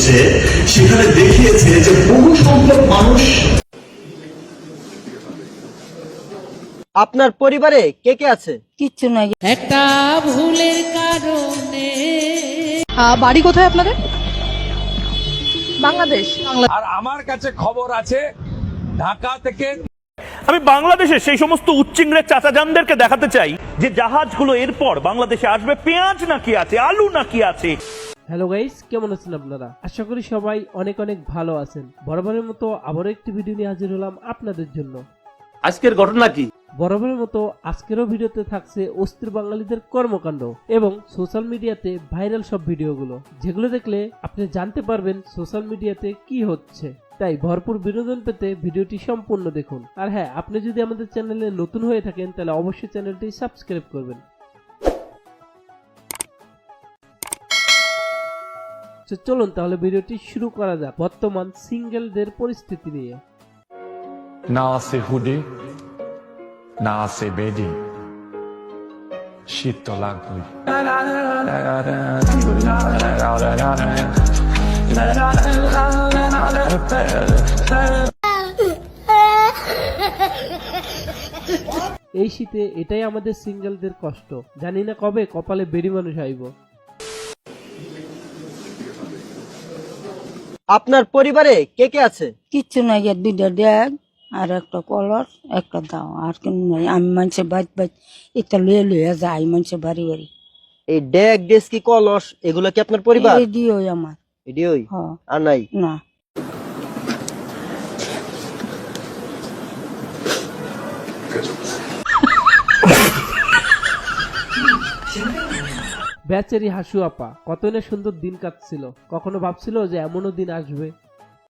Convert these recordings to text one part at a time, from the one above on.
দেশে, সেখানে দেখিয়েছে যে বহু সংখ্যক মানুষ। আপনার পরিবারে কে কে আছে? কিচ্ছু নাই। একটা ভুলের কারণে। বাড়ি কোথায় আপনাদের? বাংলাদেশ। আর আমার কাছে খবর আছে ঢাকা থেকে। আমি বাংলাদেশের সেই সমস্ত উচ্চিংড়ে চাচাজানদেরকে দেখাতে চাই যে জাহাজগুলো এরপর বাংলাদেশে আসবে পেঁয়াজ নাকি আছে, আলু নাকি আছে। হ্যালো গাইস, কেমন আছেন আপনারা? আশা করি সবাই অনেক অনেক ভালো আছেন। বরাবরের মতো আবারও একটি ভিডিও নিয়ে হাজির হলাম আপনাদের জন্য। আজকের ঘটনা কি? বরাবরের মতো আজকেরও ভিডিওতে থাকছে অস্থির বাঙালিদের কর্মকাণ্ড এবং সোশ্যাল মিডিয়াতে ভাইরাল সব ভিডিওগুলো, যেগুলো দেখলে আপনি জানতে পারবেন সোশ্যাল মিডিয়াতে কি হচ্ছে। তাই ভরপুর বিনোদন পেতে ভিডিওটি সম্পূর্ণ দেখুন। আর হ্যাঁ, আপনি যদি আমাদের চ্যানেলে নতুন হয়ে থাকেন তাহলে অবশ্যই চ্যানেলটি সাবস্ক্রাইব করবেন। চলুন তাহলে ভিডিওটি শুরু করা যাক বর্তমান সিঙ্গেলদের পরিস্থিতি নিয়ে। না আছে হুডি, না আছে বেডি, শীত তো লাগবে। এই শীতে এটাই আমাদের সিঙ্গেলদের কষ্ট, জানি না কবে কপালে বেড়ি মানুষ আইব। আপনার পরিবারে কে কে আছে? কিচ্ছু নাই। দুইটা ড্যাগ আর একটা কলর, একটা দাও, আর কেন নাই। আমি মানুষের বাইত এটা লুয়ে লুয়ে যাই মানুষের বাড়ি বাড়ি। এই ডেক ডেস্কি কলস এগুলো কি আপনার পরিবার? এডিও আমার। এডিওই? হ্যাঁ। আর নাই? না। বেচারি হাসু আপা কত না সুন্দর দিন কাটছিল, কখনো ভাবছিল যে এমনও দিন আসবে?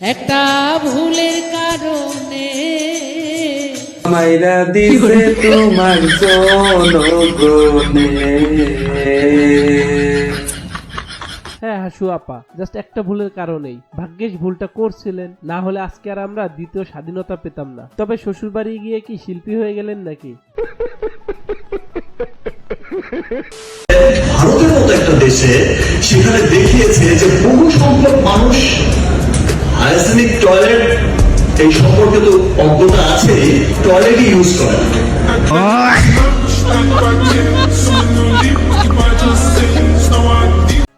একটা ভুলের কারণে মাইরা দিছে তোমার জনগণে। হ্যাঁ হাসু আপা, জাস্ট একটা ভুলের কারণেই ভাগ্যেশ ভুলটা করছিলেন, না হলে আজকে আর আমরা দ্বিতীয় স্বাধীনতা পেতাম না। তবে শ্বশুর বাড়ি গিয়ে কি শিল্পী হয়ে গেলেন নাকি? ভারতের মতো একটা দেশে, সেখানে দেখিয়েছে যে বহু সংখ্যক মানুষ হাইজেনিক টয়লেট এই সম্পর্কে তো অজ্ঞতা আছে, টয়লেটই ইউজ করে।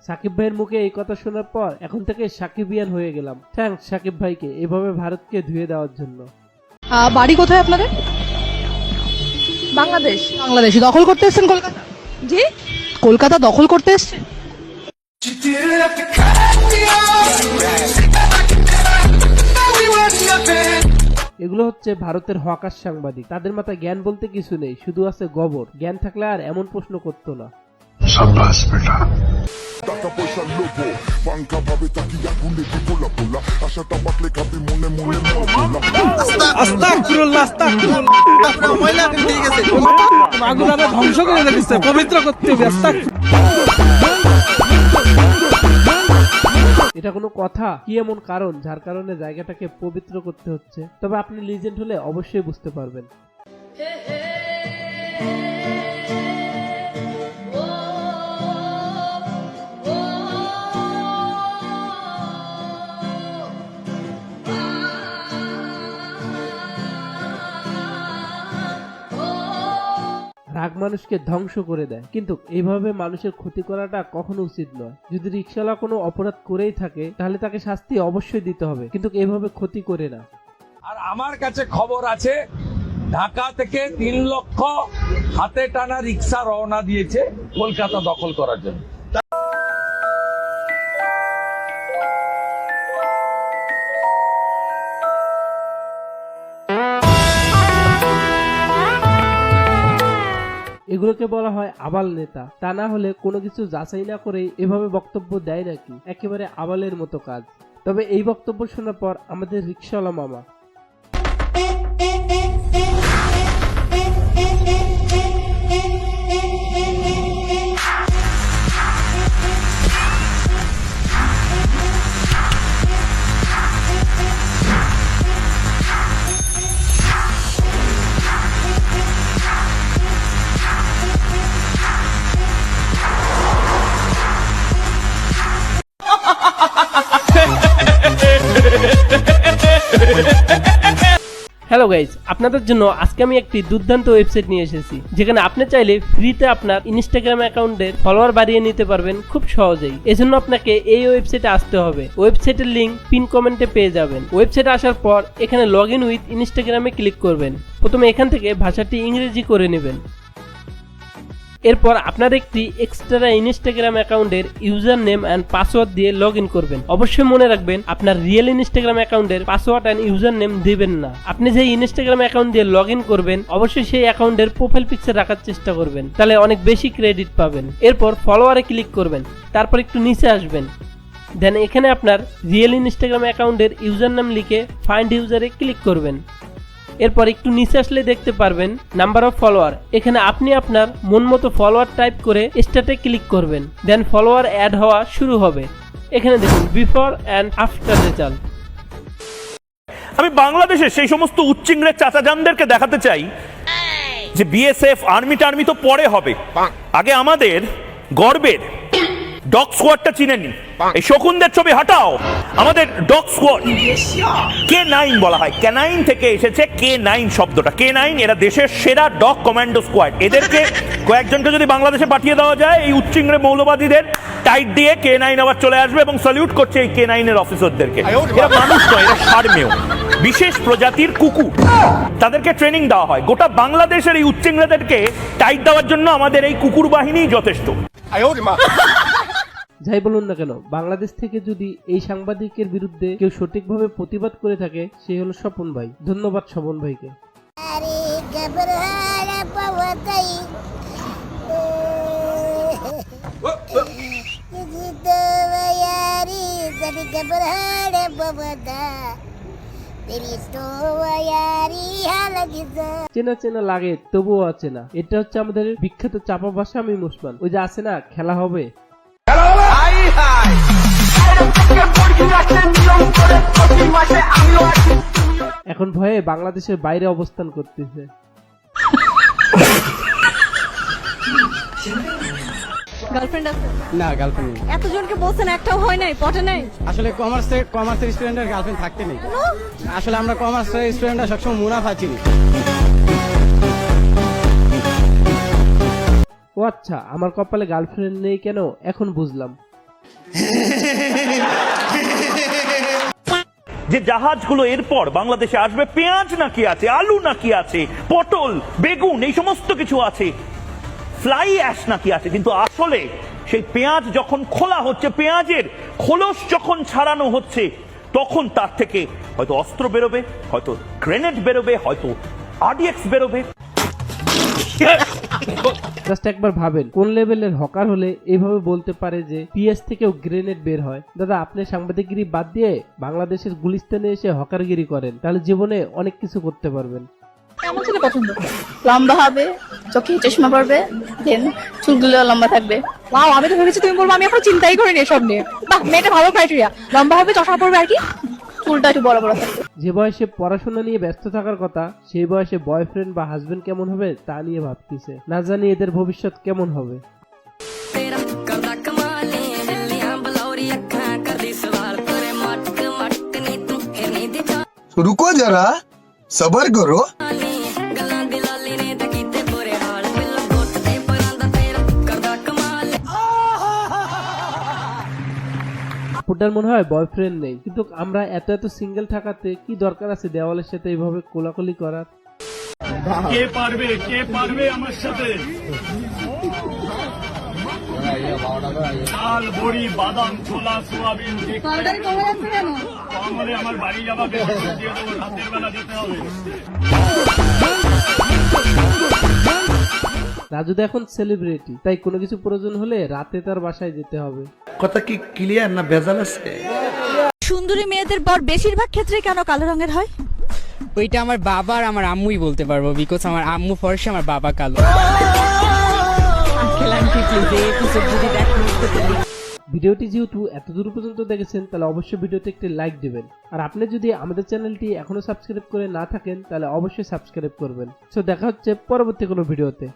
সাকিব ভাইয়ের মুখে এই কথা শোনার পর এখন থেকে সাকিবিয়ান হয়ে গেলাম। থ্যাঙ্কস সাকিব ভাইকে এভাবে ভারতকে ধুয়ে দেওয়ার জন্য। বাড়ি কোথায় আপনাদের? বাংলাদেশ। বাংলাদেশ দখল করতে এসেছেন কলকাতা? জি, কলকাতা দখল করতে এসেছেন। এগুলো হচ্ছে ভারতের হকার সাংবাদিক। তাদের মাথায় জ্ঞান বলতে কিছু নেই, শুধু আছে গোবর। জ্ঞান থাকলে আর এমন প্রশ্ন করতো না। সাব্বাস বেটা। টাকা পয়সা লোভো পাঙ্কা ভাবে তাকিয়া গুলে কি পোলা পোলা আশাটা পাতলে খাবি মনে মনে আস্তাগফিরুল্লাহ, আস্তাগফিরুল্লাহ। ময়লা দিয়ে গেছে, আগুনারে ধ্বংস করে দিচ্ছে, পবিত্র করতে হবে। এটা কোনো কথা? কি এমন কারণ যার কারণে জায়গাটাকে পবিত্র করতে হচ্ছে? তবে আপনি লিজেন্ড হলে অবশ্যই বুঝতে পারবেন। রাগ মানুষকে ধ্বংস করে দেয়, কিন্তু এইভাবে মানুষের ক্ষতি করাটা কখনো উচিত নয়। যদি রিকশাওয়ালা কোনো অপরাধ করেই থাকে তাহলে তাকে শাস্তি অবশ্যই দিতে হবে, কিন্তু এইভাবে ক্ষতি করে না। আর আমার কাছে খবর আছে ঢাকা থেকে 3 লক্ষ হাতে টানা রিক্সা রওনা দিয়েছে কলকাতা দখল করার জন্য। এগুলোকে বলা হয় আবাল নেতা। তা না হলে কোনো কিছু যাচাই না করে এভাবে বক্তব্য দেয় নাকি? একেবারে আবালের মতো কাজ। তবে এই বক্তব্য শোনার পর আমাদের রিকশাওয়ালা মামা হ্যালো গাইজ, আপনাদের জন্য আজকে আমি একটি দুর্দান্ত ওয়েবসাইট নিয়ে এসেছি, যেখানে আপনি চাইলে ফ্রিতে আপনার ইনস্টাগ্রাম অ্যাকাউন্টের ফলোয়ার বাড়িয়ে নিতে পারবেন খুব সহজেই। এজন্য আপনাকে এই ওয়েবসাইটে আসতে হবে। ওয়েবসাইটের লিংক পিন কমেন্টে পেয়ে যাবেন। ওয়েবসাইটে আসার পর এখানে লগ ইন উইথ ইনস্টাগ্রামে ক্লিক করবেন। প্রথমে এখান থেকে ভাষাটি ইংরেজি করে নেবেন। এরপর আপনার একটি এক্সট্রা ইনস্টাগ্রাম অ্যাকাউন্টের ইউজার নেম অ্যান্ড পাসওয়ার্ড দিয়ে লগ ইন করবেন। অবশ্যই মনে রাখবেন আপনার রিয়েল ইনস্টাগ্রাম অ্যাকাউন্টের পাসওয়ার্ড অ্যান্ড ইউজার নেম দিবেন না। আপনি যে ইনস্টাগ্রাম অ্যাকাউন্ট দিয়ে লগ ইন করবেন অবশ্যই সেই অ্যাকাউন্টের প্রোফাইল পিকচার রাখার চেষ্টা করবেন, তাহলে অনেক বেশি ক্রেডিট পাবেন। এরপর ফলোয়ারে ক্লিক করবেন, তারপর একটু নিচে আসবেন। দেন এখানে আপনার রিয়েল ইনস্টাগ্রাম অ্যাকাউন্টের ইউজার নাম লিখে ফাইন্ড ইউজারে ক্লিক করবেন। এরপর একটু নিচে আসলে দেখতে পারবেন নাম্বার অফ ফলোয়ার। এখানে আপনি আপনার মন মতো ফলোয়ার টাইপ করে স্টার্টে ক্লিক করবেন। দেন ফলোয়ার অ্যাড হওয়া শুরু হবে। এখানে দেখুন বিফোর অ্যান্ড আফটার রেজাল্ট। আমি বাংলাদেশের সেই সমস্ত উচ্চিংড়ে চাচাজানদেরকে দেখাতে চাই যে বিএসএফ আর্মি টার্মি তো পরে হবে, আগে আমাদের গর্বের ডগ স্কোয়াডটা চিনে নি। এই শকুনদের ছবি হাটাও, আমাদের ডগ স্কোয়াড K9 বলা হয়, K9 থেকে এসেছে K9 শব্দটা। K9 এরা দেশের সেরা ডগ কমান্ডো স্কোয়াড। এদেরকে কয়েকজনকে যদি বাংলাদেশে পাঠিয়ে দেওয়া যায় এই উচ্চিংড়ে মৌলবাদীদের টাইট দিয়ে K9 আবার চলে আসবে এবং স্যালিউট করছে এই K9 এর অফিসারদেরকে। এরা মানুষ নয়, এরা সারমেয় বিশেষ প্রজাতির কুকুর। তাদেরকে ট্রেনিং দেওয়া হয়। গোটা বাংলাদেশের এই উচ্চিংড়েদেরকে টাইট দেওয়ার জন্য আমাদের এই কুকুর বাহিনীই যথেষ্ট। যাই বলুন না কেন, বাংলাদেশ থেকে যদি এই সাংবাদিকের বিরুদ্ধে কেউ সঠিকভাবে প্রতিবাদ করে থাকে সে হলো স্বপন ভাই। ধন্যবাদ স্বপন ভাইকে। চেনা চেনা লাগে তবুও আছে না। এটা হচ্ছে আমাদের বিখ্যাত চাপা ভাষা আমি মুসলমান। ওই যে আছে না খেলা হবে, এখন ভয়ে বাংলাদেশের বাইরে অবস্থান করতেছে। গার্লফ্রেন্ড আছে? না, গার্লফ্রেন্ড নেই। এতজনকে বলছেন একটাও হয় নাই, পটে নাই? আসলে কমার্সের স্টুডেন্টের গার্লফ্রেন্ড থাকতে নেই। আসলে আমরা কমার্সের স্টুডেন্টরা সবসময় মুনাফা চিনি। ও আচ্ছা, আমার কপালে গার্লফ্রেন্ড নেই কেন এখন বুঝলাম। যে জাহাজগুলো এরপর বাংলাদেশে আসবে পেঁয়াজ নাকি আছে, আলু নাকি আছে, পটল বেগুন এই সমস্ত কিছু আছে, ফ্লাই অ্যাশ নাকি আছে, কিন্তু আসলে সেই পেঁয়াজ যখন খোলা হচ্ছে, পেঁয়াজের খোলস যখন ছাড়ানো হচ্ছে, তখন তার থেকে হয়তো অস্ত্র বেরোবে, হয়তো গ্রেনেড বেরোবে, হয়তো আরডিএক্স বেরোবে। জাস্ট একবার ভাবেন কোন লেভেলের হকার হলে এইভাবে বলতে পারে যে পিএস থেকেও গ্রেনেড বের হয়। দাদা, আপনি সাংবাদিকগিরি বাদ দিয়ে বাংলাদেশের গুলিস্তানে এসে হকারগিরি করেন, তাহলে জীবনে অনেক কিছু করতে পারবেন। কেমন ছেলে পছন্দ? লম্বা হবে, চোখে চশমা পরবে, দেন চুলগুলো লম্বা থাকবে। ওয়াও, আমি তো ভেবেছি তুমি বলবো, আমি এখন চিন্তাই করিনি এসব নিয়ে। বাহ, মেয়েটা ভালো ক্রাইটেরিয়া। লম্বা হবে, চশমা পরবে, আর কি চুলটা একটু বড় বড় থাকবে। যে বয়সে পড়াশোনা নিয়ে ব্যস্ত থাকার কথা সেই বয়সে বয়ফ্রেন্ড বা হাজবেন্ড কেমন হবে তা নিয়ে ভাবতেছে। না জানি এদের ভবিষ্যৎ কেমন হবে। रुको जरा सबर करो। ফুটার মনে হয় বয়ফ্রেন্ড নেই, কিন্তু আমরা এত এত সিঙ্গেল থাকাতে কি দরকার আছে দেওয়ালের সাথে এইভাবে কোলাকুলি করার? কে পারবে আমার সাথে? চাল, বড়ি, বাদাম, ছোলা, সোয়াবিন কমলে আমার বাড়ি যাওয়াকে দিয়ে দেবো, রাতের বেলা যেতে হবে। রাজু তো এখন সেলিব্রিটি, তাই কোনো কিছু প্রয়োজন হলে রাতে তার বাসায় যেতে হবে। কথা কি ক্লিয়ার না ভেজাল আছে? সুন্দরী মেয়েদের বর বেশিরভাগ ক্ষেত্রে কেন কালো রঙের হয়? ওইটা আমার বাবা আর আমার আম্মুই বলতে পারবো, বিকজ আমার আম্মু ফর্সা, আমার বাবা কালো। ভিডিওটি যেহেতু এতদূর পর্যন্ত দেখেছেন তাহলে অবশ্যই ভিডিওতে একটি লাইক দিবেন। আর আপনি যদি আমাদের চ্যানেলটি এখনো সাবস্ক্রাইব করে না থাকেন তাহলে অবশ্যই সাবস্ক্রাইব করবেন। সো দেখা হচ্ছে পরবর্তী কোনো ভিডিওতে।